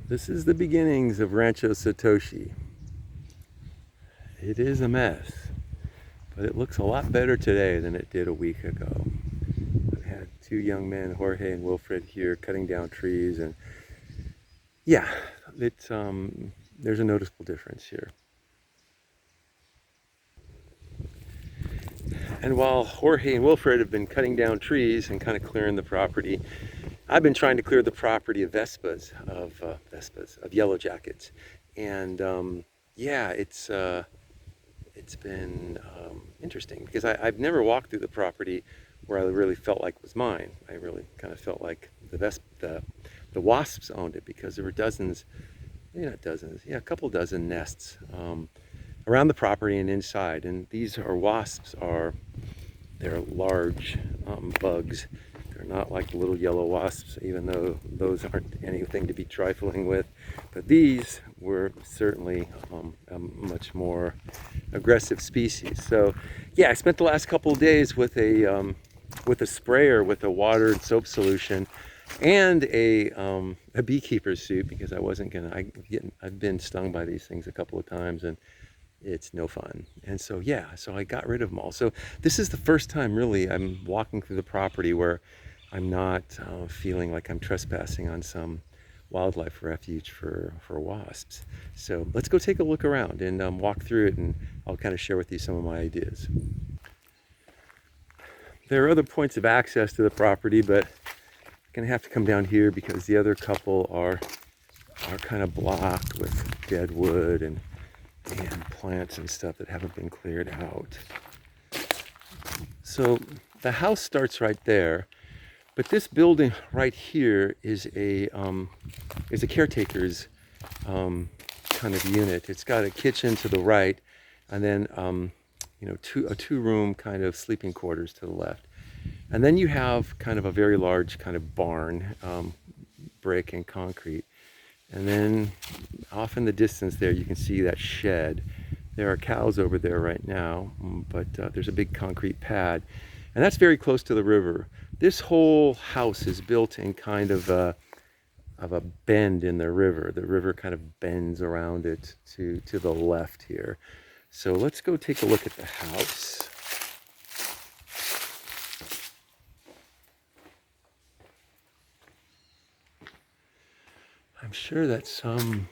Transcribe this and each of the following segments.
This is the beginnings of Rancho Satoshi. It is a mess, but it looks a lot better today than it did a week ago. I've had two young men, Jorge and Wilfred, here cutting down trees, and yeah, it's there's a noticeable difference here. And while Jorge and Wilfred have been cutting down trees and kind of clearing the property, I've been trying to clear the property of of yellow jackets, and yeah, it's been interesting because I've never walked through the property where I really felt like was mine. I really kind of felt like the wasps owned it because there were dozens, maybe not dozens, yeah, a couple dozen nests around the property and inside. And these are wasps they're large bugs. They're not like the little yellow wasps, even though those aren't anything to be trifling with. But these were certainly a much more aggressive species. So yeah, I spent the last couple of days with a sprayer with a watered soap solution and a beekeeper's suit because I wasn't gonna. I've been stung by these things a couple of times and it's no fun. And so yeah, so I got rid of them all. So this is the first time really I'm walking through the property where I'm not feeling like I'm trespassing on some wildlife refuge for wasps. So let's go take a look around and walk through it, and I'll kind of share with you some of my ideas. There are other points of access to the property, but I'm gonna have to come down here because the other couple are kind of blocked with dead wood and plants and stuff that haven't been cleared out. So the house starts right there, but this building right here is a caretaker's kind of unit. It's got a kitchen to the right, and then a two-room kind of sleeping quarters to the left, and then you have kind of a very large kind of barn, brick and concrete. And then off in the distance there, you can see that shed. There are cows over there right now, but there's a big concrete pad. And that's very close to the river. This whole house is built in kind of a bend in the river. The river kind of bends around it to the left here. So let's go take a look at the house. I'm sure that's some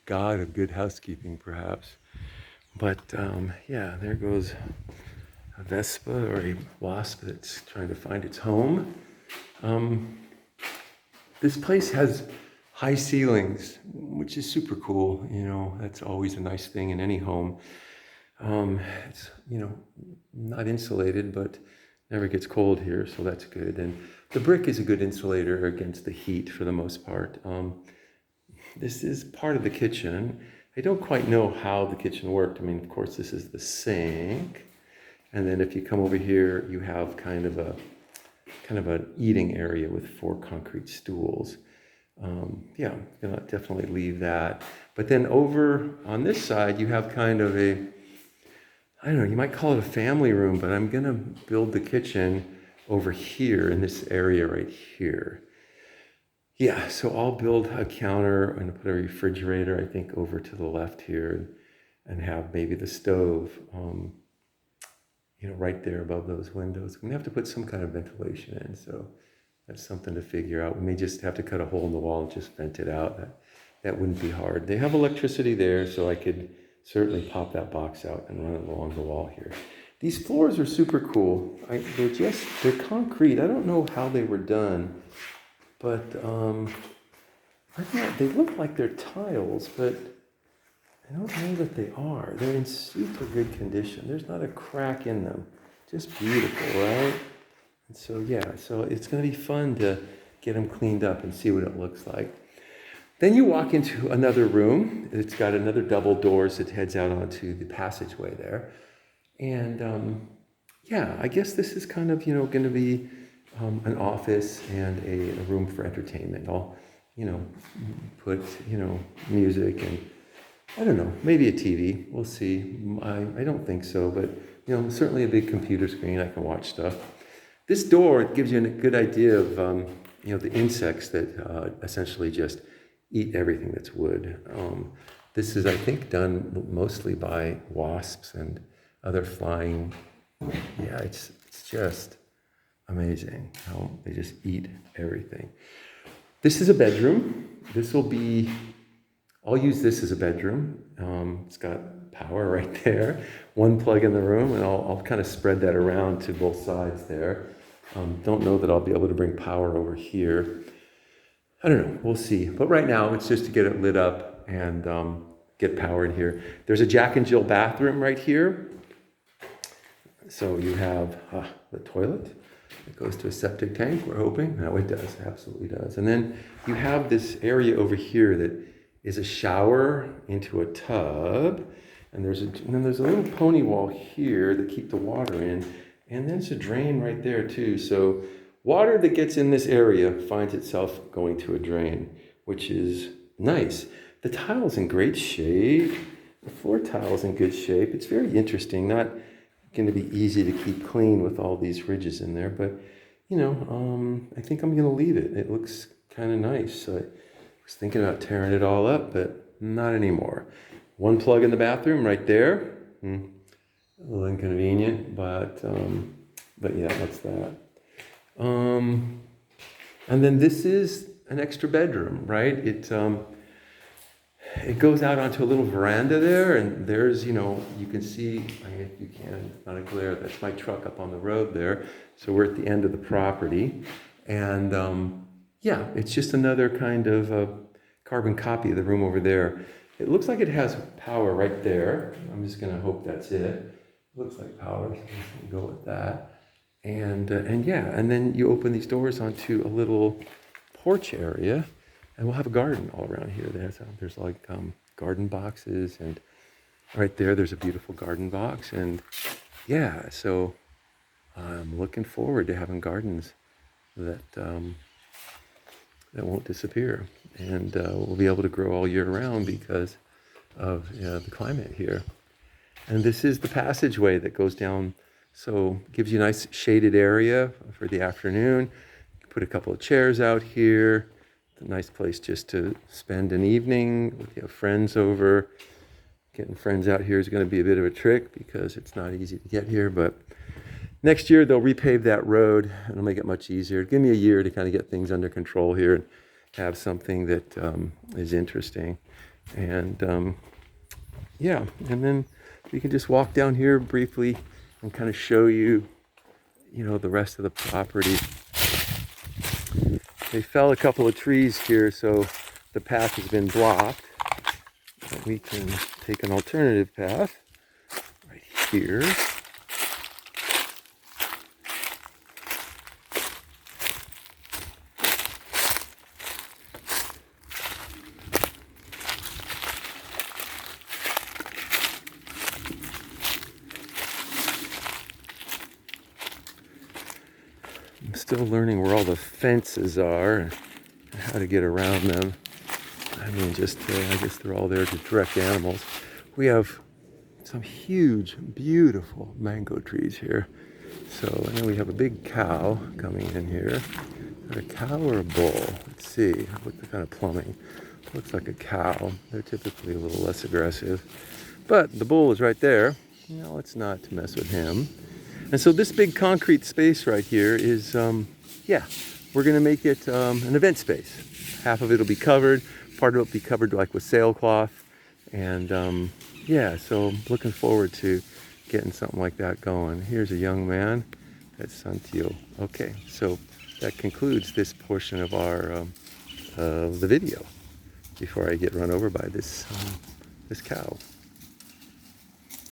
god of good housekeeping, perhaps. But yeah, there goes a Vespa or a wasp that's trying to find its home. This place has high ceilings, which is super cool. You know, that's always a nice thing in any home. It's, not insulated, but never gets cold here, so that's good. And the brick is a good insulator against the heat for the most part. This is part of the kitchen. I don't quite know how the kitchen worked. I mean, of course, this is the sink. And then if you come over here, you have kind of an eating area with 4 concrete stools. Yeah, I'm gonna definitely leave that. But then over on this side, you have kind of I don't know, you might call it a family room, but I'm gonna build the kitchen over here in this area right here. Yeah, so I'll build a counter and put a refrigerator, I think, over to the left here and have maybe the stove, right there above those windows. I'm gonna have to put some kind of ventilation in, so that's something to figure out. We may just have to cut a hole in the wall and just vent it out. That wouldn't be hard. They have electricity there, so I could certainly pop that box out and run it along the wall here. These floors are super cool. They're concrete. I don't know how they were done, but I don't know, they look like they're tiles, but I don't know that they are. They're in super good condition. There's not a crack in them. Just beautiful, right? And so yeah, so it's gonna be fun to get them cleaned up and see what it looks like. Then you walk into another room. It's got another double doors that heads out onto the passageway there. And yeah, I guess this is kind of, going to be an office and a room for entertainment. I'll, put, music and, I don't know, maybe a TV. We'll see. I don't think so, but, certainly a big computer screen. I can watch stuff. This door gives you a good idea of the insects that essentially just eat everything that's wood. This is, I think, done mostly by wasps and other flying. Yeah, it's just amazing how they just eat everything. This is a bedroom. I'll use this as a bedroom. It's got power right there. One plug in the room, and I'll kind of spread that around to both sides there. Don't know that I'll be able to bring power over here. I don't know, we'll see. But right now, it's just to get it lit up and get power in here. There's a Jack and Jill bathroom right here. So you have the toilet. It goes to a septic tank, we're hoping. No, it does, absolutely does. And then you have this area over here that is a shower into a tub. And then there's a little pony wall here that keep the water in. And there's a drain right there too. So water that gets in this area finds itself going to a drain, which is nice. The tile's in great shape. The floor tile's in good shape. It's very interesting. Not going to be easy to keep clean with all these ridges in there, but I think I'm going to leave it. It looks kind of nice. So I was thinking about tearing it all up, but not anymore. One plug in the bathroom right there. A little inconvenient, but yeah, that's that. And then this is an extra bedroom, right? It goes out onto a little veranda there, and there's, you can see, if you can, not a glare, that's my truck up on the road there. So we're at the end of the property. And yeah, it's just another kind of carbon copy of the room over there. It looks like it has power right there. I'm just going to hope that's it. Looks like power, so I'm going to go with that. And yeah, and then you open these doors onto a little porch area. And we'll have a garden all around here. There's like garden boxes, and right there's a beautiful garden box. And yeah, so I'm looking forward to having gardens that won't disappear. And we'll be able to grow all year round because of the climate here. And this is the passageway that goes down, so gives you a nice shaded area for the afternoon. You can put a couple of chairs out here. A nice place just to spend an evening if you have friends over. Getting friends out here is going to be a bit of a trick because it's not easy to get here, but next year they'll repave that road and it'll make it much easier. Give me a year to kind of get things under control here and have something that is interesting. And yeah, and then we can just walk down here briefly and kind of show you, the rest of the property. They fell a couple of trees here, so the path has been blocked. But we can take an alternative path right here. I'm still learning where all the fences are and how to get around them. I guess they're all there to direct animals. We have some huge, beautiful mango trees here. So, and then we have a big cow coming in here. Is that a cow or a bull? Let's see. What the kind of plumbing? Looks like a cow. They're typically a little less aggressive. But the bull is right there. It's not to mess with him. And so this big concrete space right here is, we're going to make it an event space. Half of it will be covered. Part of it will be covered like with sailcloth. And so I'm looking forward to getting something like that going. Here's a young man. That's Santil. Okay, so that concludes this portion of our the video before I get run over by this cow.